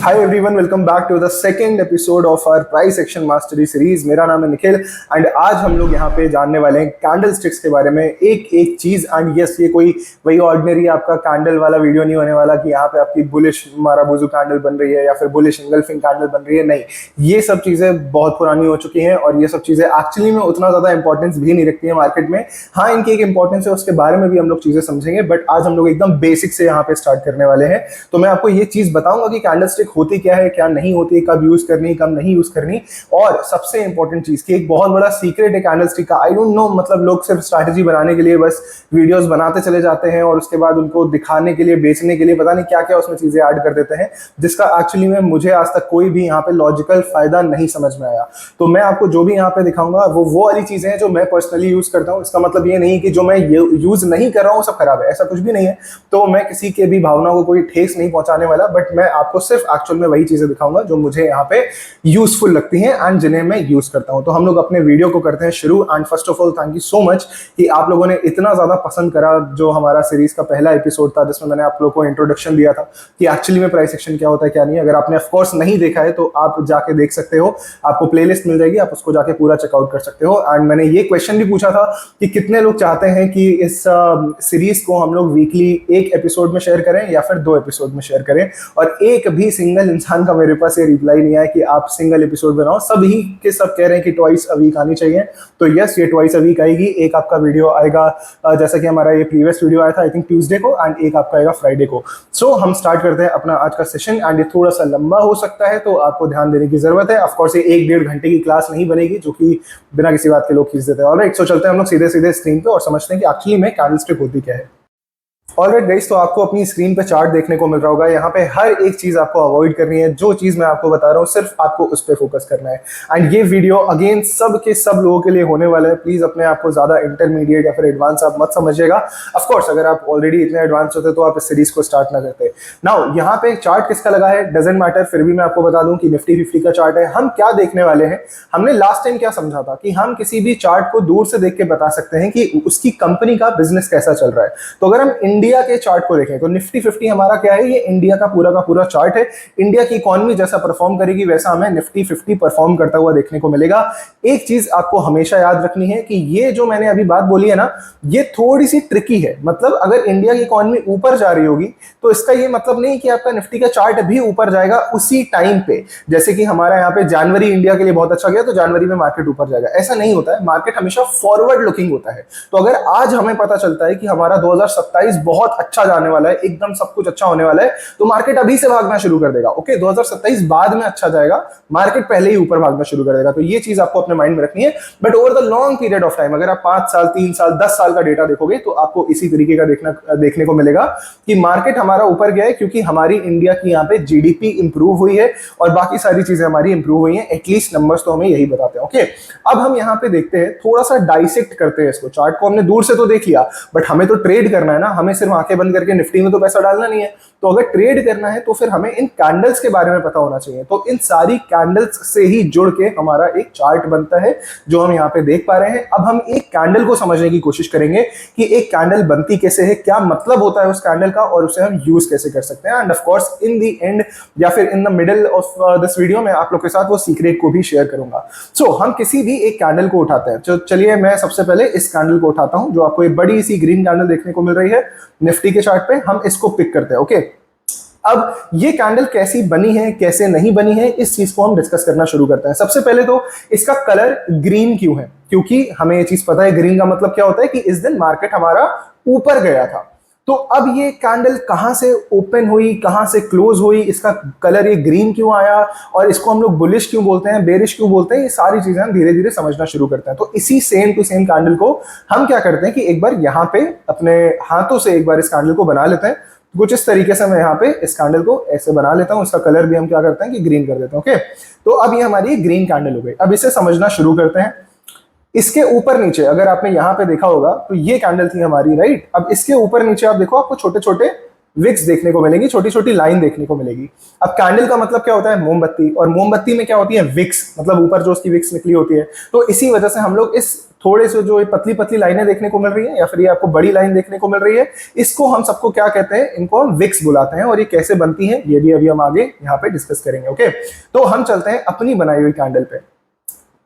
Hi everyone, welcome back to the second episode of our price action mastery series। मेरा नाम है Nikhil and आज हम लोग यहाँ पे जानने वाले हैं कैंडल स्टिक्स के बारे में एक एक चीज। एंड यस, ये कोई वही ऑर्डिनरी आपका कैंडल वाला वीडियो नहीं होने वाला कि यहाँ पे आपकी बुलिश माराबूजू कैंडल बन रही है या फिर बुलिश इंगल्फिंग कैंडल बन रही है। नहीं, ये सब चीजें बहुत पुरानी हो चुकी हैं और ये सब चीजें एक्चुअली में उतना ज्यादा इंपॉर्टेंस भी नहीं रखती है मार्केट में। हाँ, इनकी एक इंपॉर्टेंस है, उसके बारे में भी हम लोग चीजें समझेंगे, बट आज हम लोग एकदम बेसिक से यहाँ पे स्टार्ट करने वाले हैं। तो मैं आपको ये चीज बताऊंगा कि कैंडल स्टिक होती क्या है, क्या नहीं होती, कब यूज करनी, कब नहीं यूज करनी, और सबसे इंपॉर्टेंट चीज की एक बहुत बड़ा सीक्रेट है कैंडल स्टिक का। आई डोंट नो, मतलब लोग सिर्फ स्ट्रैटेजी बनाने के लिए बस वीडियोस बनाते चले जाते हैं और उसके बाद उनको दिखाने के लिए, बेचने के लिए पता नहीं क्या क्या उसमें चीजें ऐड कर देते हैं, जिसका एक्चुअली में मुझे आज तक कोई भी यहाँ पे लॉजिकल फायदा नहीं समझ में आया। तो मैं आपको जो भी यहाँ पे दिखाऊंगा वो वाली चीजें हैं जो मैं पर्सनली यूज करता हूँ। इसका मतलब ये नहीं कि जो मैं यूज नहीं कर रहा हूँ सब खराब है, ऐसा कुछ भी नहीं है। तो मैं किसी के भी भावनाओं को कोई ठेस नहीं पहुंचाने वाला, बट मैं आपको सिर्फ एक्चुअल में वही चीजें दिखाऊंगा जो मुझे यहाँ पे यूजफुल लगती हैं एंड जिन्हें मैं यूज करता हूं। तो हम लोग अपने वीडियो को करते हैं शुरू। And first of all thank you so much कि आप लोगों ने इतना ज्यादा पसंद करा जो हमारा सीरीज का पहला एपिसोड था, जिसमें मैंने आप लोगों को इंट्रोडक्शन दिया था कि एक्चुअली में प्राइस एक्शन क्या होता है क्या नहीं। अगर आपने ऑफ कोर्स नहीं देखा है तो आप जाके देख सकते हो, आपको प्लेलिस्ट मिल जाएगी, आप उसको जाके पूरा चेकआउट कर सकते हो। एंड मैंने ये क्वेश्चन भी पूछा था कि कितने लोग चाहते हैं कि इस सीरीज को हम लोग वीकली एक एपिसोड में शेयर करें या फिर 2 एपिसोड में शेयर करें, और एक भी सिंगल इंसान का मेरे पास ये रिप्लाई नहीं आया कि आप सिंगल एपिसोड बनाओ। सभी के सब कह रहे हैं कि ट्वाइस अ वीक आनी चाहिए। तो यस, ये ट्वाइस अ वीक आएगी। एक आपका वीडियो आएगा जैसा कि हमारा ये प्रीवियस वीडियो आया था आई थिंक ट्यूसडे को, एंड एक आपका आएगा फ्राइडे को। सो हम स्टार्ट करते हैं अपना आज का सेशन। एंड ये थोड़ा सा लंबा हो सकता है तो आपको ध्यान देने की जरूरत है। ऑफकोर्स ये 1-1.5 घंटे की क्लास नहीं बनेगी जो कि बिना किसी बात के लोग खींच देते हैं। ऑलराइट, सो चलते हैं हम लोग सीधे सीधे स्क्रीन पे और समझते हैं कि एक्चुअली में कैंडल स्टिक होती क्या है। ऑलराइट गाइस, तो आपको अपनी स्क्रीन पे चार्ट देखने को मिल रहा होगा। यहाँ पे हर एक चीज आपको अवॉइड करनी है। जो चीज मैं आपको बता रहा हूँ सिर्फ आपको उस पर फोकस करना है। एंड ये वीडियो अगेन सब के सब लोगों के लिए होने वाला है। प्लीज अपने आप को ज्यादा इंटरमीडिएट या फिर एडवांस आप मत समझिएगा। ऑफ कोर्स अगर आप ऑलरेडी इतने एडवांस होते तो आप इस सीरीज को स्टार्ट ना करते। नाउ यहाँ पे चार्ट किसका लगा है डजेंट मैटर, फिर भी मैं आपको बता दूं कि निफ्टी 50 का चार्ट है। हम क्या देखने वाले हैं, हमने लास्ट टाइम क्या समझा था कि हम किसी भी चार्ट को दूर से देख के बता सकते हैं कि उसकी कंपनी का बिजनेस कैसा चल रहा है। तो अगर हम इंडिया के चार्ट को देखें तो निफ्टी 50 हमारा क्या है, ये इंडिया का पूरा चार्ट है। इंडिया की इकोनॉमी जैसा परफॉर्म करेगी वैसा हमें निफ्टी 50 परफॉर्म करता हुआ देखने को मिलेगा। एक चीज आपको हमेशा याद रखनी है कि ये जो मैंने अभी बात बोली है ना, ये थोड़ी सी ट्रिकी है। मतलब अगर इंडिया की इकोनॉमी ऊपर जा रही होगी तो इसका ये मतलब नहीं कि आपका निफ्टी का चार्ट भी ऊपर जाएगा उसी टाइम पे। जैसे कि हमारा यहाँ पे जनवरी इंडिया के लिए बहुत अच्छा गया तो जनवरी में मार्केट ऊपर जाएगा, ऐसा नहीं होता है। मार्केट हमेशा फॉरवर्ड लुकिंग होता है। तो अगर आज हमें पता चलता है कि हमारा 2027 बहुत अच्छा जाने वाला है, एकदम सब कुछ अच्छा होने वाला है, तो मार्केट अभी से भागना शुरू कर देगा। ओके, 2027 बाद में अच्छा जाएगा, मार्केट पहले ही ऊपर भागना शुरू कर देगा। तो ये चीज आपको अपने माइंड में रखनी है। But over the long period of time, अगर आप 5 साल, 3 साल, 10 साल का डेटा देखोगे तो आपको इसी तरीके का देखने को मिलेगा कि मार्केट हमारा ऊपर गया है क्योंकि हमारी इंडिया की यहाँ पे जीडीपी इंप्रूव हुई है और बाकी सारी चीजें हमारी इंप्रूव हुई हैं। एटलीस्ट नंबर्स तो हमें यही बताते हैं। ओके, अब हम यहाँ पे देखते हैं, थोड़ा सा डाइसेक्ट करते हैं इसको। चार्ट को हमने दूर से तो देख लिया, बट हमें तो ट्रेड करना है ना, हमें सिर्फ आंखें बंद करके निफ्टी में तो पैसा डालना नहीं है। तो अगर ट्रेड करना है तो फिर हमें इन कैंडल्स के बारे में पता होना चाहिए। तो इन सारी कैंडल्स से ही जुड़ के हमारा एक चार्ट बनता है जो हम यहाँ पे देख पा रहे हैं। अब हम एक कैंडल को समझने की कोशिश करेंगे कि एक कैंडल बनती कैसे है, क्या मतलब होता है उस कैंडल का, और उसे हम यूज कैसे कर सकते हैं। End of course in the end या फिर in the middle of this video में आप लोग के साथ वो सीक्रेट को भी शेयर करूंगा। सो हम किसी भी एक कैंडल को उठाते हैं। तो चलिए मैं सबसे पहले इस कैंडल को उठाता हूं जो आपको एक बड़ी सी ग्रीन कैंडल देखने को मिल रही है निफ्टी के चार्ट पे। हम इसको पिक करते हैं। ओके, अब ये कैंडल कैसी बनी है, कैसे नहीं बनी है, इस चीज को हम डिस्कस करना शुरू करते हैं। सबसे पहले तो इसका कलर ग्रीन क्यों है, क्योंकि हमें ये चीज पता है ग्रीन का मतलब क्या होता है कि इस दिन मार्केट हमारा ऊपर गया था। तो अब ये कैंडल कहां से ओपन हुई, कहां से क्लोज हुई, इसका कलर ये ग्रीन क्यों आया, और इसको हम लोग बुलिश क्यों बोलते हैं, बेरिश क्यों बोलते हैं, ये सारी चीजें हम धीरे धीरे समझना शुरू करते हैं। तो इसी सेम टू सेम कैंडल को हम क्या करते हैं कि एक बार यहाँ पे अपने हाथों से एक बार इस कैंडल को बना लेते हैं। कुछ इस तरीके से मैं यहाँ पे इस कैंडल को ऐसे बना लेता हूँ। इसका कलर भी हम क्या करते हैं कि ग्रीन कर देते हैं। ओके, तो अब ये हमारी ग्रीन कैंडल हो गई। अब इसे समझना शुरू करते हैं। इसके ऊपर नीचे अगर आपने यहाँ पे देखा होगा तो ये कैंडल थी हमारी, राइट। अब इसके ऊपर नीचे आप देखो, आपको छोटे छोटे विक्स देखने को मिलेंगी, छोटी छोटी लाइन देखने को मिलेगी। अब कैंडल का मतलब क्या होता है, मोमबत्ती, और मोमबत्ती में क्या होती है, विक्स, मतलब ऊपर जो उसकी विक्स निकली होती है। तो इसी वजह से हम लोग इस थोड़े से जो पतली पतली लाइनें देखने को मिल रही है या फिर ये आपको बड़ी लाइन देखने को मिल रही है, इसको हम सबको क्या कहते हैं, इनको हम विक्स बुलाते हैं। और ये कैसे बनती है ये भी अभी हम आगे यहाँ पे डिस्कस करेंगे। ओके, तो हम चलते हैं अपनी बनाई हुई कैंडल पे।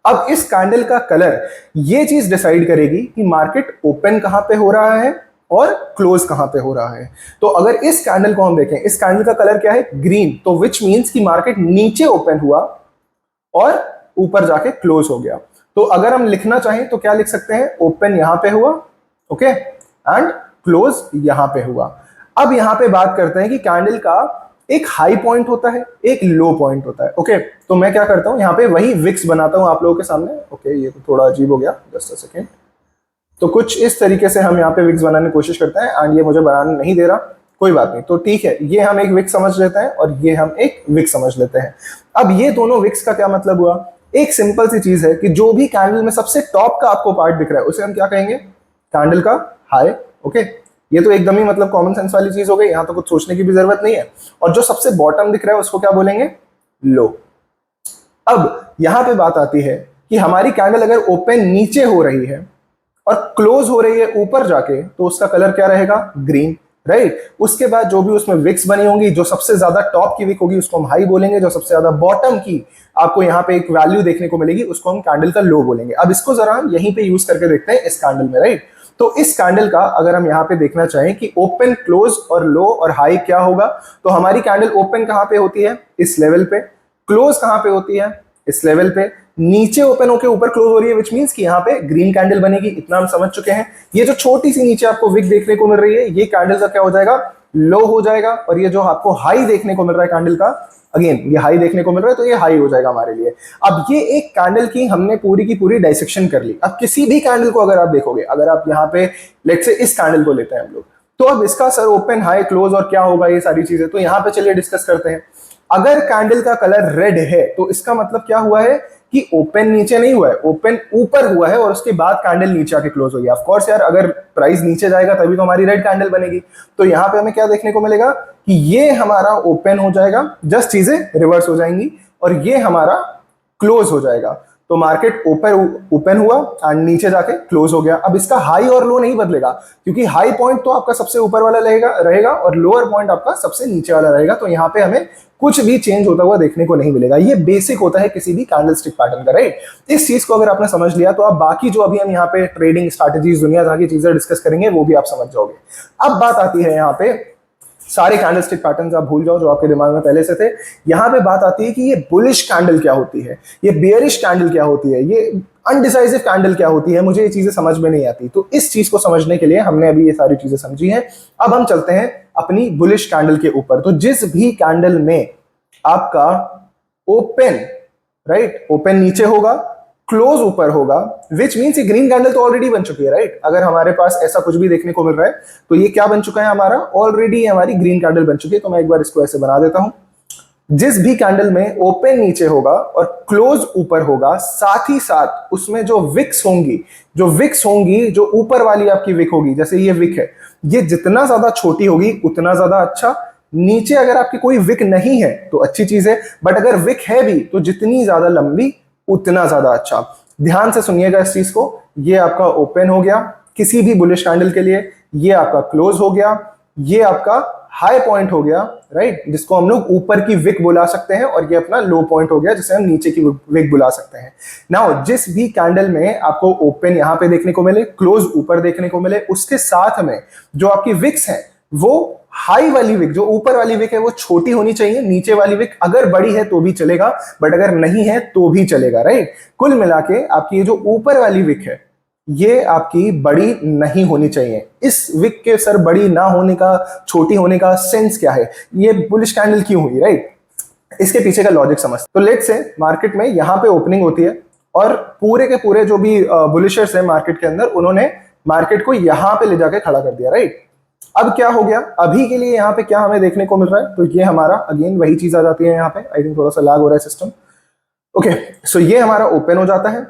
अब इस कैंडल का कलर ये चीज डिसाइड करेगी कि मार्केट ओपन कहां पे हो रहा है और क्लोज कहां पे हो रहा है। तो अगर इस कैंडल को हम देखें, इस कैंडल का कलर क्या है, ग्रीन, तो विच मींस कि मार्केट नीचे ओपन हुआ और ऊपर जाके क्लोज हो गया। तो अगर हम लिखना चाहें तो क्या लिख सकते हैं, ओपन यहां पे हुआ, ओके, एंड क्लोज यहां पे हुआ। अब यहां पे बात करते हैं कि कैंडल का एक हाई पॉइंट होता है, एक लो पॉइंट होता है। ओके, तो मैं क्या करता हूं, यहां पे वही विक्स बनाता हूं आप लोगों के सामने। ओके, ये तो थोड़ा अजीब हो गया, जस्ट अ सेकेंड। तो कुछ इस तरीके से हम यहाँ पे विक्स बनाने की कोशिश करते हैं एंड ये मुझे बनाने नहीं दे रहा, कोई बात नहीं, तो ठीक है, ये हम एक विक्स समझ लेते हैं और ये हम एक विक्स समझ लेते हैं। अब ये दोनों विक्स का क्या मतलब हुआ, एक सिंपल सी चीज है कि जो भी कैंडल में सबसे टॉप का आपको पार्ट दिख रहा है उसे हम क्या कहेंगे, कैंडल का हाई। ओके, ये तो एकदम ही मतलब कॉमन सेंस वाली चीज हो गई, यहाँ तो कुछ सोचने की भी जरूरत नहीं है। और जो सबसे बॉटम दिख रहा है उसको क्या बोलेंगे, लो। अब यहां पे बात आती है कि हमारी कैंडल अगर ओपन नीचे हो रही है और क्लोज हो रही है ऊपर जाके, तो उसका कलर क्या रहेगा, ग्रीन, राइट। उसके बाद जो भी उसमें विक्स बनी होंगी, जो सबसे ज्यादा टॉप की विक होगी उसको हम हाई बोलेंगे, जो सबसे ज्यादा बॉटम की आपको यहाँ पे एक वैल्यू देखने को मिलेगी उसको हम कैंडल का लो बोलेंगे। अब इसको जरा हम यहीं पे यूज करके देखते हैं इस कैंडल में, राइट। तो इस कैंडल का अगर हम यहाँ पे देखना चाहें कि ओपन, क्लोज और लो और हाई क्या होगा, तो हमारी कैंडल ओपन कहाँ पे होती है, इस लेवल पे, क्लोज कहाँ पे होती है, इस लेवल पे, नीचे ओपन होके ऊपर क्लोज हो रही है, विच मींस कि यहाँ पे ग्रीन कैंडल बनेगी, इतना हम समझ चुके हैं। ये जो छोटी सी नीचे आपको विक देखने को मिल रही है, ये कैंडल का क्या हो जाएगा, लो हो जाएगा। और ये जो आपको हाई देखने को मिल रहा है कैंडल का, अगेन ये हाई देखने को मिल रहा है, तो ये हाई हो जाएगा हमारे लिए। अब ये एक कैंडल की हमने पूरी की पूरी डाइसेक्शन कर ली। अब किसी भी कैंडल को अगर आप देखोगे, अगर आप यहाँ पे लेट्स से इस कैंडल को लेते हैं हम लोग, तो अब इसका सर ओपन, हाई, क्लोज और क्या होगा, ये सारी चीजें तो यहाँ पे चलिए डिस्कस करते हैं। अगर कैंडल का कलर रेड है तो इसका मतलब क्या हुआ है कि ओपन नीचे नहीं हुआ है, ओपन ऊपर हुआ है और उसके बाद कैंडल नीचे आके क्लोज हो गया। ऑफ कोर्स यार, अगर प्राइस नीचे जाएगा तभी तो हमारी रेड कैंडल बनेगी। तो यहाँ पे हमें क्या देखने को मिलेगा कि ये हमारा ओपन हो जाएगा, जस्ट चीजें रिवर्स हो जाएंगी, और ये हमारा क्लोज हो जाएगा। तो मार्केट ऊपर ओपन हुआ एंड नीचे जाके क्लोज हो गया। अब इसका हाई और लो नहीं बदलेगा, क्योंकि हाई पॉइंट तो आपका सबसे ऊपर वाला रहेगा और लोअर पॉइंट आपका सबसे नीचे वाला रहेगा। तो यहाँ पे हमें कुछ भी चेंज होता हुआ देखने को नहीं मिलेगा। ये बेसिक होता है किसी भी कैंडलस्टिक पैटर्न का, राइट। इस चीज को अगर आपने समझ लिया तो आप बाकी जो अभी हम यहाँ पे ट्रेडिंग स्ट्रैटेजीज, दुनिया भर की चीजें डिस्कस करेंगे, वो भी आप समझ जाओगे। अब बात आती है यहाँ पे, सारे कैंडलस्टिक पैटर्न्स आप भूल जाओ जो आपके दिमाग में पहले से थे। यहां पे बात आती है कि ये बुलिश कैंडल क्या होती है, ये बेयरिश कैंडल क्या होती है, ये अनडिसाइसिव कैंडल क्या होती है। मुझे ये चीजें समझ में नहीं आती, तो इस चीज को समझने के लिए हमने अभी ये सारी चीजें समझी हैं। अब हम चलते हैं अपनी बुलिश कैंडल के ऊपर। तो जिस भी कैंडल में आपका ओपन, राइट, ओपन नीचे होगा, क्लोज ऊपर होगा, विच मीन्स ये ग्रीन कैंडल तो ऑलरेडी बन चुकी है, राइट। अगर हमारे पास ऐसा कुछ भी देखने को मिल रहा है तो ये क्या बन चुका है हमारा, ऑलरेडी हमारी ग्रीन कैंडल बन चुकी है। तो मैं एक बार इसको ऐसे बना देता हूं। जिस भी कैंडल में ओपन नीचे होगा और क्लोज ऊपर होगा, साथ ही साथ उसमें जो विक्स होंगी, जो ऊपर वाली आपकी विक होगी, जैसे ये विक है, ये जितना ज्यादा छोटी होगी उतना ज्यादा अच्छा। नीचे अगर आपकी कोई विक नहीं है तो अच्छी चीज है, बट अगर विक है भी तो जितनी ज्यादा लंबी उतना ज्यादा अच्छा। ध्यान से सुनिएगा इस चीज को। ये आपका ओपन हो गया किसी भी बुलिश कैंडल के लिए, ये आपका क्लोज हो गया, ये आपका हाई पॉइंट हो गया, राइट, जिसको हम लोग ऊपर की विक बुला सकते हैं, और ये अपना लो पॉइंट हो गया जिसे हम नीचे की विक बुला सकते हैं। नाउ जिस भी कैंडल में आपको ओपन यहां पे देखने को मिले, क्लोज ऊपर देखने को मिले, उसके साथ में जो आपकी विक्स है वो हाई वाली विक, जो ऊपर वाली विक है वो छोटी होनी चाहिए, नीचे वाली विक अगर बड़ी है तो भी चलेगा, बट अगर नहीं है तो भी चलेगा, राइट। कुल मिला के आपकी ये जो ऊपर वाली विक है ये आपकी बड़ी नहीं होनी चाहिए। इस विक के सर बड़ी ना होने का, छोटी होने का सेंस क्या है, ये बुलिश कैंडल क्यों हुई, राइट, इसके पीछे का लॉजिक समझ। तो लेट्स से मार्केट में यहां पे ओपनिंग होती है और पूरे के पूरे जो भी बुलिशर्स है मार्केट के अंदर, उन्होंने मार्केट को यहां पे ले जाके खड़ा कर दिया, राइट। अब क्या हो गया, अभी के लिए यहाँ पे क्या हमें देखने को मिल रहा है, तो ये हमारा अगेन वही चीज आ जाती है यहाँ पे। आई थिंक थोड़ा सा लैग हो रहा है सिस्टम। ओके, सो ये हमारा ओपन हो जाता है,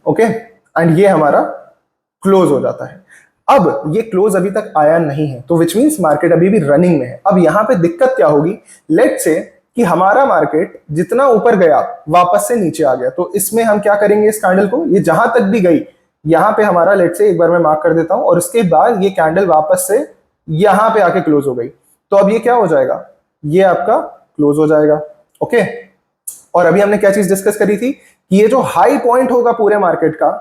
ओके, एंड ये हमारा क्लोज हो जाता है। अब ये क्लोज अभी तक आया नहीं है, तो विच मीन्स मार्केट अभी भी रनिंग में है। अब यहाँ पे दिक्कत क्या होगी, लेट्स से कि हमारा मार्केट जितना ऊपर गया वापस से नीचे आ गया, तो इसमें हम क्या करेंगे, इस कैंडल को, ये जहां तक भी गई यहाँ पे हमारा लेट से एक बार मैं मार्क कर देता हूं, और उसके बाद ये कैंडल वापस से यहाँ पे आके क्लोज हो गई, तो अब ये क्या हो जाएगा, ये आपका क्लोज हो जाएगा। ओके, और अभी हमने क्या चीज डिस्कस करी थी कि ये जो हाई पॉइंट होगा पूरे मार्केट का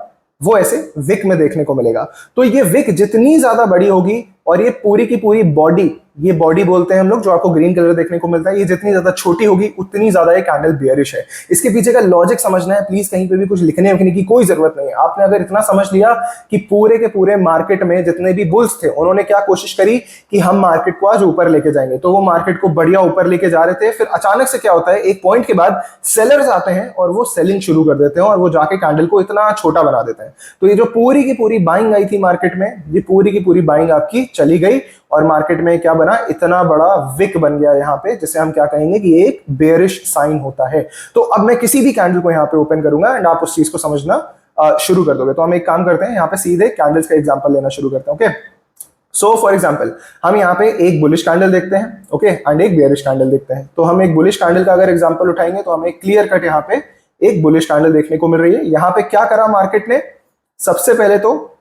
वो ऐसे विक में देखने को मिलेगा। तो ये विक जितनी ज्यादा बड़ी होगी और ये पूरी की पूरी बॉडी, ये बॉडी बोलते हैं हम लोग जो आपको ग्रीन कलर देखने को मिलता है, ये जितनी ज्यादा छोटी होगी उतनी ज्यादा ये कैंडल बेयरिश है। इसके पीछे का लॉजिक समझना है, प्लीज कहीं पे भी कुछ लिखने वखने की कोई जरूरत नहीं है। आपने अगर इतना समझ लिया कि पूरे के पूरे मार्केट में जितने भी बुल्स थे उन्होंने क्या कोशिश करी कि हम मार्केट को आज ऊपर लेके जाएंगे, तो वो मार्केट को बढ़िया ऊपर लेके जा रहे थे। फिर अचानक से क्या होता है, एक पॉइंट के बाद सेलर्स आते हैं और वो सेलिंग शुरू कर देते हैं और वो जाके कैंडल को इतना छोटा बना देते हैं। तो ये जो पूरी की पूरी बाइंग आई थी मार्केट में, ये पूरी की पूरी बाइंग आपकी चली गई और मार्केट में क्या बना, इतना बड़ा विक बन गया यहाँ पे, जिसे हम क्या कहेंगे कि एक बेयरिश साइन होता है। तो अब मैं किसी भी कैंडल को यहाँ पे ओपन करूंगा एंड आप उस चीज को समझना शुरू कर दोगे। तो हम एक काम करते हैं, यहाँ पे सीधे कैंडल्स का एग्जांपल लेना शुरू करते हैं। ओके, सो फॉर एग्जांपल हम यहाँ पे एक बुलिश कैंडल देखते हैं, ओके, एंड एक बेयरिश कैंडल देखते हैं। तो हम एक बुलिश कैंडल का अगर एग्जांपल उठाएंगे तो हमें क्लियर कट यहाँ पे एक बुलिश कैंडल देखने को मिल रही है। यहाँ पे क्या करा मार्केट ने, सबसे पहले तो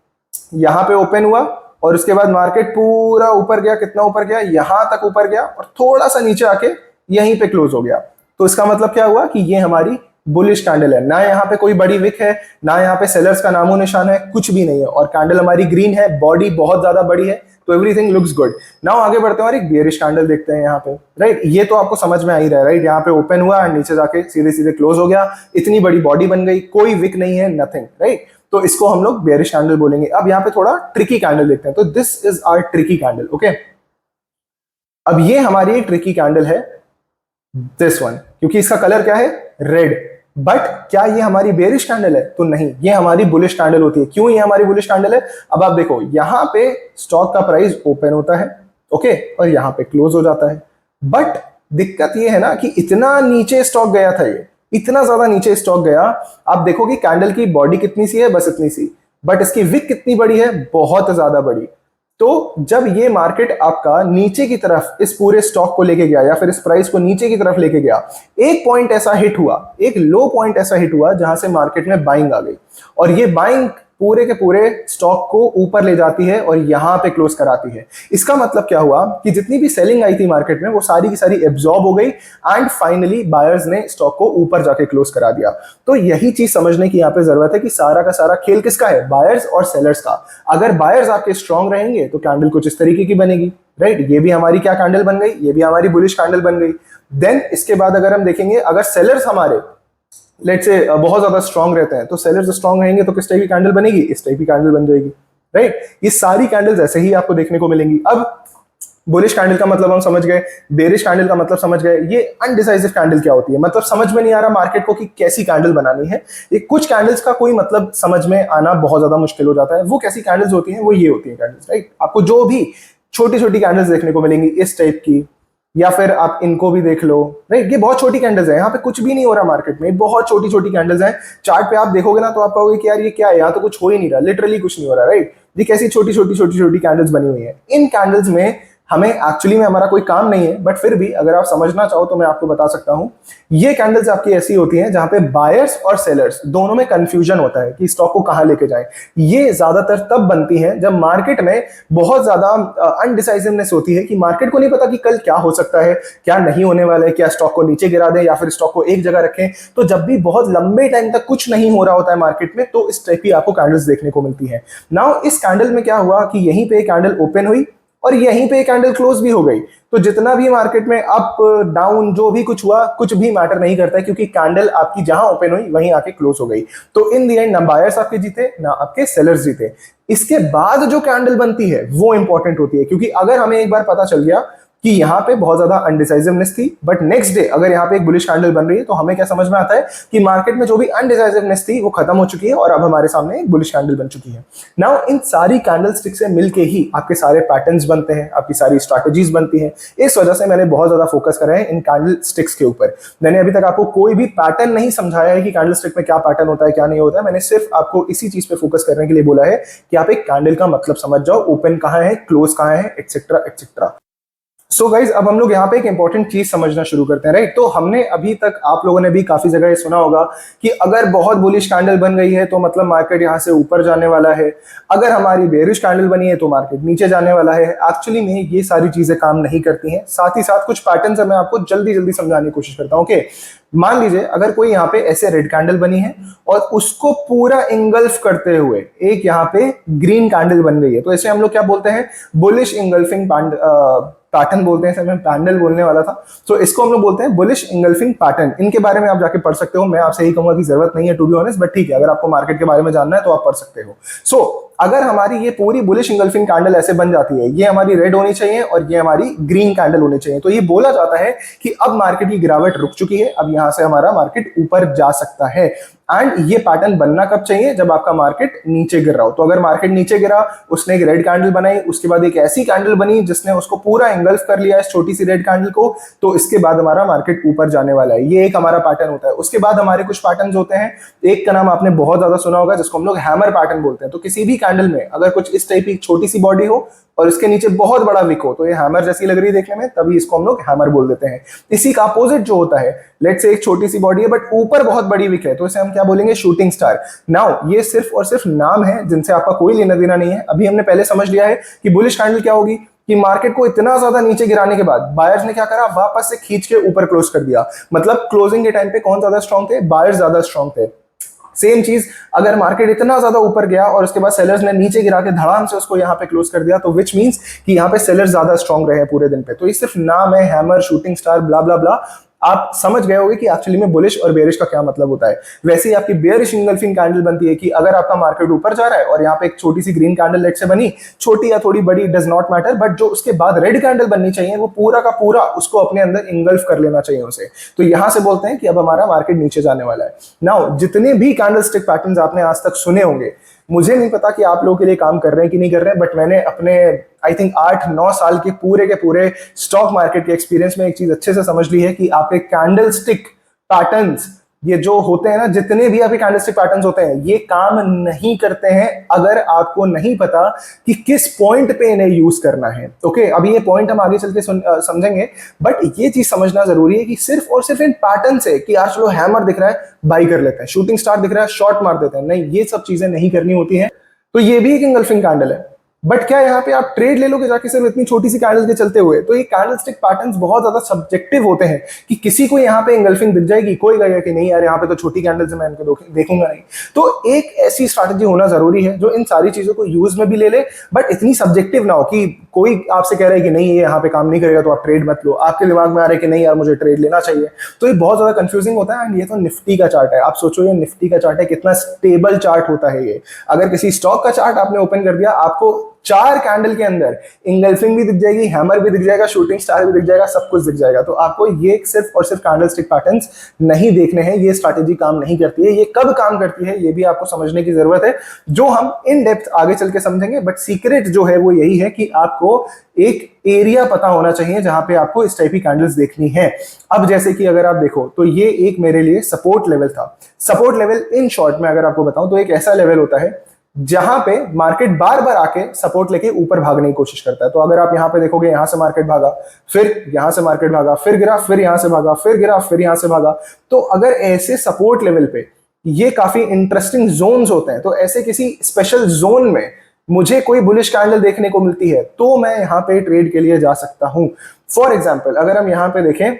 यहाँ पे ओपन हुआ और उसके बाद मार्केट पूरा ऊपर गया, कितना ऊपर गया, यहां तक ऊपर गया और थोड़ा सा नीचे आके यहीं पे क्लोज हो गया। तो इसका मतलब क्या हुआ कि ये हमारी बुलिश कैंडल है। ना यहाँ पे कोई बड़ी विक है, ना यहाँ पे सेलर्स का नामो निशान है, कुछ भी नहीं है, और कैंडल हमारी ग्रीन है, बॉडी बहुत ज्यादा बड़ी है, तो एवरीथिंग लुक्स गुड। नाउ आगे बढ़ते हैं और एक बेयरिश कैंडल देखते हैं यहाँ पे, राइट। ये तो आपको समझ में आ ही रहा है, राइट। यहाँ पे ओपन हुआ और नीचे जाके सीधे सीधे क्लोज हो गया, इतनी बड़ी बॉडी बन गई, कोई विक नहीं है, नथिंग, राइट। तो इसको हम लोग बेयरिश कैंडल बोलेंगे। अब यहाँ पे थोड़ा ट्रिकी कैंडल देखते हैं, तो this is our tricky candle, okay. अब ये हमारी ट्रिकी कैंडल है, दिस वन, क्योंकि इसका कलर क्या है, रेड। बट क्या ये हमारी बेयरिश कैंडल है, तो नहीं, ये हमारी बुलिश कैंडल होती है। क्यों ये हमारी बुलिश कैंडल है, अब आप देखो, यहां पे स्टॉक का प्राइस ओपन होता है, ओके, और यहां पे क्लोज हो जाता है। बट दिक्कत ये है ना कि इतना नीचे स्टॉक गया था, ये इतना ज्यादा नीचे स्टॉक गया। आप देखो कि कैंडल की बॉडी कितनी सी है, बस इतनी सी, बट इसकी विक कितनी बड़ी है, बहुत ज्यादा बड़ी। तो जब ये मार्केट आपका नीचे की तरफ इस पूरे स्टॉक को लेके गया या फिर इस प्राइस को नीचे की तरफ लेके गया, एक पॉइंट ऐसा हिट हुआ, एक लो पॉइंट ऐसा हिट हुआ जहां से मार्केट में बाइंग आ गई, और ये बाइंग पूरे के पूरे स्टॉक को ऊपर ले जाती है और यहां पे क्लोज कराती है। इसका मतलब क्या हुआ कि जितनी भी सेलिंग आई थी मार्केट में वो सारी की सारी एब्जॉर्ब हो गई एंड फाइनली बायर्स ने स्टॉक को ऊपर जाके क्लोज करा दिया। तो यही चीज समझने की यहाँ पे जरूरत है कि सारा का सारा खेल किसका है, बायर्स और सेलर्स का। अगर बायर्स आपके स्ट्रांग रहेंगे तो कैंडल कुछ इस तरीके की बनेगी, राइट। ये भी हमारी क्या कैंडल बन गई, ये भी हमारी बुलिश कैंडल बन गई। देन इसके बाद अगर हम देखेंगे, अगर सेलर्स हमारे लेट से बहुत ज्यादा स्ट्रांग रहते हैं, तो सेलर्स स्ट्रांग रहेंगे तो किस टाइप की कैंडल बनेगी, इस टाइप की कैंडल बन जाएगी, राइट। ये सारी कैंडल्स ऐसे ही आपको देखने को मिलेंगी। अब बुलिश कैंडल का मतलब हम समझ गए, बेरिश कैंडल का मतलब समझ गए। ये अनडिसाइसिव कैंडल क्या होती है, मतलब समझ में नहीं आ रहा मार्केट को कि कैसी कैंडल बनानी है। ये कुछ कैंडल्स का कोई मतलब समझ में आना बहुत ज्यादा मुश्किल हो जाता है। वो कैसी कैंडल्स होती हैं, वो ये होती है कैंडल्स, राइट। आपको जो भी छोटी छोटी कैंडल्स देखने को मिलेंगी इस टाइप की, या फिर आप इनको भी देख लो, राइट। ये बहुत छोटी कैंडल्स हैं, यहाँ पे कुछ भी नहीं हो रहा मार्केट में, बहुत छोटी छोटी कैंडल्स हैं। चार्ट पे आप देखोगे ना तो आप कहोगे कि यार ये क्या है, यहाँ तो कुछ हो ही नहीं रहा, लिटरली कुछ नहीं हो रहा, राइट। ये कैसी छोटी छोटी कैंडल्स बनी हुई है। इन कैंडल्स में हमें एक्चुअली में हमारा कोई काम नहीं है, बट फिर भी अगर आप समझना चाहो तो मैं आपको बता सकता हूं। ये कैंडल्स आपकी ऐसी होती हैं जहां पे बायर्स और सेलर्स दोनों में कंफ्यूजन होता है कि स्टॉक को कहां लेके जाएं। ये ज्यादातर तब बनती हैं जब मार्केट में बहुत ज्यादा अनडिसाइसिवनेस होती है कि मार्केट को नहीं पता कि कल क्या हो सकता है, क्या नहीं होने वाला है, क्या स्टॉक को नीचे गिरा दें या फिर स्टॉक को एक जगह रखें। तो जब भी बहुत लंबे टाइम तक कुछ नहीं हो रहा होता है मार्केट में, तो इस टाइप की आपको कैंडल्स देखने को मिलती है। नाउ इस कैंडल में क्या हुआ कि यहीं पे कैंडल ओपन हुई और यहीं पे कैंडल क्लोज भी हो गई। तो जितना भी मार्केट में अप डाउन जो भी कुछ हुआ, कुछ भी मैटर नहीं करता है, क्योंकि कैंडल आपकी जहां ओपन हुई वहीं आके क्लोज हो गई। तो इन द एंड ना बायर्स आपके जीते ना आपके सेलर्स जीते। इसके बाद जो कैंडल बनती है वो इंपॉर्टेंट होती है, क्योंकि अगर हमें एक बार पता चल गया कि यहाँ पे बहुत ज्यादा अनडिसाइसिवनेस थी, बट नेक्स्ट डे अगर यहाँ पे एक बुलिश कैंडल बन रही है, तो हमें क्या समझ में आता है कि मार्केट में जो भी अनडिसाइसिवनेस थी वो खत्म हो चुकी है और अब हमारे सामने एक बुलिश कैंडल बन चुकी है। नाउ इन सारी कैंडल स्टिक से मिलके ही आपके सारे पैटर्न्स बनते हैं, आपकी सारी स्ट्रैटेजीज बनती हैं। इस वजह से मैंने बहुत ज्यादा फोकस करा है इन कैंडल स्टिक्स के ऊपर। मैंने अभी तक आपको कोई भी पैटर्न नहीं समझाया है कि कैंडल स्टिक में क्या पैटर्न होता है, क्या नहीं होता है। मैंने सिर्फ आपको इसी चीज पे फोकस करने के लिए बोला है कि आप एक कैंडल का मतलब समझ जाओ, ओपन कहाँ है, क्लोज कहाँ है, एक्सेट्रा एक्सेट्रा। सो गाइज अब हम लोग यहाँ पे एक इंपॉर्टेंट चीज समझना शुरू करते हैं, राइट। तो हमने अभी तक, आप लोगों ने भी काफी जगह ये सुना होगा कि अगर बहुत बुलिश कैंडल बन गई है तो मतलब मार्केट यहाँ से ऊपर जाने वाला है, अगर हमारी बेरिश कैंडल बनी है तो मार्केट नीचे जाने वाला है। एक्चुअली में ये सारी चीजें काम नहीं करती हैं। साथ ही साथ कुछ पैटर्न्स मैं आपको जल्दी जल्दी समझाने की कोशिश करता हूँ। ओके, मान लीजिए अगर कोई यहाँ पे ऐसे रेड कैंडल बनी है और उसको पूरा इंगल्फ करते हुए एक यहाँ पे ग्रीन कैंडल बन गई है, तो ऐसे हम लोग क्या बोलते हैं, बुलिश इंगल्फिंग पैटर्न बोलते हैं। मैं पैंडल बोलने वाला था, तो इसको हम लोग बोलते हैं बुलिश इंगल्फिंग पैटर्न। इनके बारे में आप जाके पढ़ सकते हो। मैं आपसे यही कहूंगा कि जरूरत नहीं है टू बी ऑनेस्ट, बट ठीक है, अगर आपको मार्केट के बारे में जानना है तो आप पढ़ सकते हो। सो अगर हमारी ये पूरी बुलिश इंगल्फिंग कैंडल ऐसे बन जाती है, ये हमारी रेड होनी चाहिए और ये हमारी ग्रीन कैंडल होनी चाहिए, तो ये बोला जाता है कि अब मार्केट की गिरावट रुक चुकी है, अब यहां से हमारा मार्केट ऊपर जा सकता है। एंड ये पैटर्न बनना कब चाहिए, जब आपका मार्केट नीचे गिर रहा हो। तो अगर मार्केट नीचे गिरा, उसने एक रेड कैंडल बनाई, उसके बाद एक ऐसी कैंडल बनी जिसने उसको पूरा इंगल्फ कर लिया इस छोटी सी रेड कैंडल को, तो इसके बाद हमारा मार्केट ऊपर जाने वाला है। ये एक हमारा पैटर्न होता है। उसके बाद हमारे कुछ पैटर्न होते हैं, एक का नाम आपने बहुत ज्यादा सुना होगा जिसको हम लोग हैमर पैटर्न बोलते हैं। तो किसी भी कैंडल में अगर कुछ इस टाइप की छोटी सी बॉडी हो और इसके नीचे बहुत बड़ा विक हो, तो ये हैमर जैसी लग रही है देखने में, तभी इसको हम लोग हैमर बोल देते हैं। इसी का अपोजिट जो होता है, लेट्स से एक छोटी सी बॉडी है बट ऊपर बहुत बड़ी विक है, तो इसे हम क्या बोलेंगे, शूटिंग स्टार। नाउ ये सिर्फ और सिर्फ नाम है जिनसे आपका कोई लेना देना नहीं है। अभी हमने पहले समझ लिया है कि बुलिश कैंडल क्या होगी, कि मार्केट को इतना ज्यादा नीचे गिराने के बाद बायर्स ने क्या करा, वापस से खींच के ऊपर क्लोज कर दिया। मतलब क्लोजिंग के टाइम पे कौन ज्यादा स्ट्रांग थे, बायर्स ज्यादा स्ट्रांग थे। सेम चीज अगर मार्केट इतना ज्यादा ऊपर गया और उसके बाद सेलर्स ने नीचे गिरा के धड़ाम से उसको यहाँ पे क्लोज कर दिया, तो विच मींस कि यहाँ पे सेलर्स ज्यादा स्ट्रांग रहे पूरे दिन पे। तो ये सिर्फ नाम है, हैमर, शूटिंग स्टार, ब्ला ब्ला ब्ला। आप समझ गए होंगे कि एक्चुअली में बुलिश और बेरिश का क्या मतलब होता है। वैसे ही आपकी बेरिश इंगल्फिंग कैंडल बनती है कि अगर आपका मार्केट ऊपर जा रहा है और यहाँ पे एक छोटी सी ग्रीन कैंडल लेट से बनी, छोटी या थोड़ी बड़ी डज नॉट मैटर, बट जो उसके बाद रेड कैंडल बननी चाहिए वो पूरा का पूरा उसको अपने अंदर इंगल्फ कर लेना चाहिए उसे। तो यहां से बोलते हैं कि अब हमारा मार्केट नीचे जाने वाला है। नाउ जितने भी कैंडल स्टिक पैटर्न आपने आज तक सुने होंगे, मुझे नहीं पता कि आप लोगों के लिए काम कर रहे हैं कि नहीं कर रहे हैं, बट मैंने अपने आई थिंक 8-9 साल के पूरे स्टॉक मार्केट के एक्सपीरियंस में एक चीज अच्छे से समझ ली है कि आपके कैंडल स्टिक पैटर्न्स, ये जो होते हैं ना, जितने भी आपके कैंडल स्टिक पैटर्न्स होते हैं, ये काम नहीं करते हैं अगर आपको नहीं पता कि किस पॉइंट पे इन्हें यूज करना है। ओके, अभी ये पॉइंट हम आगे चल के समझेंगे, बट ये चीज समझना जरूरी है कि सिर्फ और सिर्फ इन पैटर्न से कि आज चलो हैमर दिख रहा है बाई कर लेते हैं, शूटिंग स्टार दिख रहा है शॉर्ट मार देते हैं, नहीं, ये सब चीजें नहीं करनी होती है। तो ये भी एक इंगल्फिंग कैंडल है, बट क्या यहाँ पे आप ट्रेड ले लोगे जाके सिर्फ इतनी छोटी सी कैंडल्स के चलते हुए? तो ये कैंडल स्टिक पैटर्न्स बहुत ज्यादा सब्जेक्टिव होते हैं कि किसी को यहाँ पे इंगल्फिंग दिख जाएगी, कोई कहेगा कि नहीं यार यहाँ पे तो छोटी कैंडल्स है, मैं इनको देखूंगा नहीं। तो एक ऐसी स्ट्रैटेजी होना जरूरी है जो इन सारी चीजों को यूज में भी ले ले, बट इतनी सब्जेक्टिव ना हो कि कोई आपसे कह रहा है कि नहीं ये यहाँ पे काम नहीं करेगा तो आप ट्रेड मत लो, आपके दिमाग में आ रहा है कि नहीं यार मुझे ट्रेड लेना चाहिए। तो ये बहुत ज्यादा कंफ्यूजिंग होता है। एंड ये तो निफ्टी का चार्ट है, आप सोचो ये निफ्टी का चार्ट है, कितना स्टेबल चार्ट होता है ये। अगर किसी स्टॉक का चार्ट आपने ओपन कर दिया, आपको 4 कैंडल के अंदर इंगल्फिंग भी दिख जाएगी, हैमर भी दिख जाएगा, शूटिंग स्टार भी दिख जाएगा, सब कुछ दिख जाएगा। तो आपको ये सिर्फ और सिर्फ कैंडल स्टिक पैटर्न्स नहीं देखने हैं, ये स्ट्रैटेजी काम नहीं करती है। ये कब काम करती है ये भी आपको समझने की जरूरत है, जो हम इन डेप्थ आगे चल के समझेंगे। बट सीक्रेट जो है वो यही है कि आपको एक एरिया पता होना चाहिए जहां पे आपको इस टाइप की कैंडल्स देखनी है। अब जैसे कि अगर आप देखो तो ये एक मेरे लिए सपोर्ट लेवल था। सपोर्ट लेवल इन शॉर्ट में अगर आपको बताऊं तो एक ऐसा लेवल होता है जहां पे मार्केट बार बार आके सपोर्ट लेके ऊपर भागने की कोशिश करता है। तो अगर आप यहां पे देखोगे, यहां से मार्केट भागा, फिर यहां से मार्केट भागा, फिर गिरा, फिर यहां से भागा, फिर गिरा, फिर यहां से भागा। तो अगर ऐसे सपोर्ट लेवल पे ये काफी इंटरेस्टिंग जोन्स होते हैं, तो ऐसे किसी स्पेशल जोन में मुझे कोई बुलिश कैंडल देखने को मिलती है तो मैं यहां पे ट्रेड के लिए जा सकता हूं। फॉर एग्जाम्पल अगर हम यहां पे देखें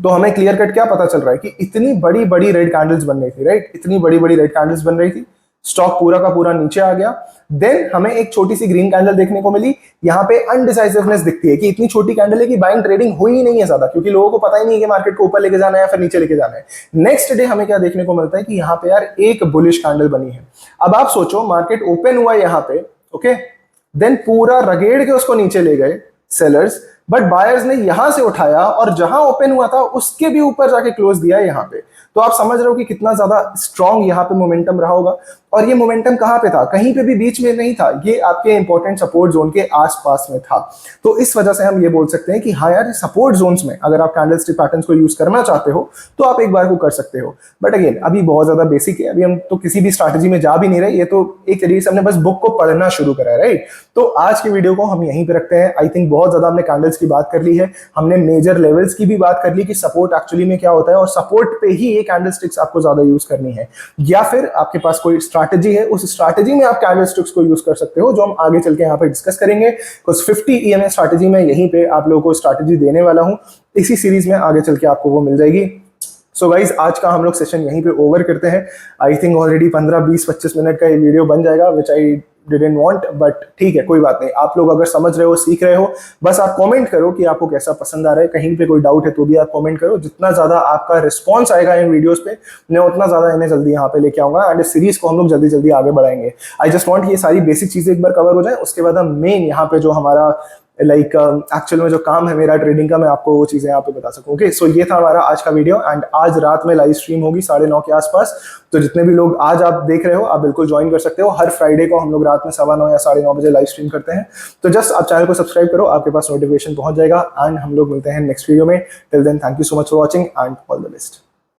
तो हमें क्लियर कट क्या पता चल रहा है कि इतनी बड़ी बड़ी रेड कैंडल्स बन रही थी, राइट, इतनी बड़ी बड़ी रेड कैंडल्स बन रही थी, स्टॉक पूरा का पूरा नीचे आ गया। देन हमें एक छोटी सी ग्रीन कैंडल देखने को मिली। यहाँ पे अनडिसाइसिवनेस दिखती है कि इतनी छोटी कैंडल है कि बाइंग ट्रेडिंग हुई ही नहीं है ज्यादा, क्योंकि लोगों को पता ही नहीं है कि मार्केट को ऊपर लेके जाना है या फिर नीचे लेके जाना है। नेक्स्ट डे हमें क्या देखने को मिलता है कि यहाँ पे यार एक बुलिश कैंडल बनी है। अब आप सोचो मार्केट ओपन हुआ यहाँ पे, ओके, देन पूरा रगेड़ के उसको नीचे ले गए सेलर्स, बट बायर्स ने यहां से उठाया और जहां ओपन हुआ था उसके भी ऊपर जाके क्लोज दिया यहां पे। तो आप समझ रहे हो कि कितना ज्यादा स्ट्रांग यहाँ पे मोमेंटम रहा होगा। और ये मोमेंटम कहाँ पे था, कहीं पे भी बीच में नहीं था, ये आपके इंपॉर्टेंट सपोर्ट जोन के आसपास में था। तो इस वजह से हम ये बोल सकते हैं कि हाँ यार, सपोर्ट जोन्स में अगर आप कैंडलस्टिक पैटर्न्स को यूज करना चाहते हो तो आप एक बार को कर सकते हो। बट अगेन अभी बहुत ज्यादा बेसिक है, अभी हम तो किसी भी स्ट्रैटेजी में जा भी नहीं रहे, ये तो एक तरीके से हमने बस बुक को पढ़ना शुरू करा है, राइट। तो आज की वीडियो को हम यहीं पे रखते हैं। आई थिंक बहुत ज्यादा हमने कैंडल लेवल्स की बात कर ली है, हमने मेजर लेवल्स की भी बात कर ली कि सपोर्ट एक्चुअली में क्या होता है और सपोर्ट पे ही ये कैंडल स्टिक्स आपको ज्यादा यूज करनी है, या फिर आपके पास कोई स्ट्रैटेजी है, उस स्ट्रैटेजी में आप कैंडल स्टिक्स को यूज कर सकते हो, जो हम आगे चल के यहाँ पे डिस्कस करेंगे। कुछ 50 EMA स्ट्रैटेजी में यहीं पे आप लोगों को स्ट्रैटेजी देने वाला हूँ, इसी सीरीज में आगे चल के आपको वो मिल जाएगी। सो गाइज आज का हम लोग सेशन यहीं पे ओवर करते हैं। आई थिंक ऑलरेडी 15, 20, 25 मिनट का ये वीडियो बन जाएगा, विच आई डिडंट वांट, बट ठीक है, कोई बात नहीं। आप लोग अगर समझ रहे हो, सीख रहे हो, बस आप कमेंट करो कि आपको कैसा पसंद आ रहा है। कहीं पे कोई डाउट है तो भी आप कमेंट करो। जितना ज्यादा आपका रिस्पॉन्स आएगा इन वीडियोस पे, मैं उतना ज्यादा इन्हें जल्दी यहाँ पे लेके आऊंगा एंड इस सीरीज को हम लोग जल्दी जल्दी आगे बढ़ाएंगे। आई जस्ट वांट ये सारी बेसिक चीजें एक बार कवर हो जाए, उसके बाद हम मेन यहाँ पे जो हमारा एक्चुअल में जो काम है मेरा ट्रेडिंग का, मैं आपको वो चीजें यहाँ पे बता सकूं। ओके, सो ये था हमारा आज का वीडियो एंड आज रात में लाइव स्ट्रीम होगी 9:30 के आसपास। तो जितने भी लोग आज आप देख रहे हो, आप बिल्कुल ज्वाइन कर सकते हो। हर फ्राइडे को हम लोग रात में 9:15 या 9:30 बजे लाइव स्ट्रीम करते हैं। तो जस्ट आप चैनल को सब्सक्राइब करो, आपके पास नोटिफिकेशन पहुंच जाएगा एंड हम लोग मिलते हैं नेक्स्ट वीडियो में। Till then, thank you so much for watching and all the best.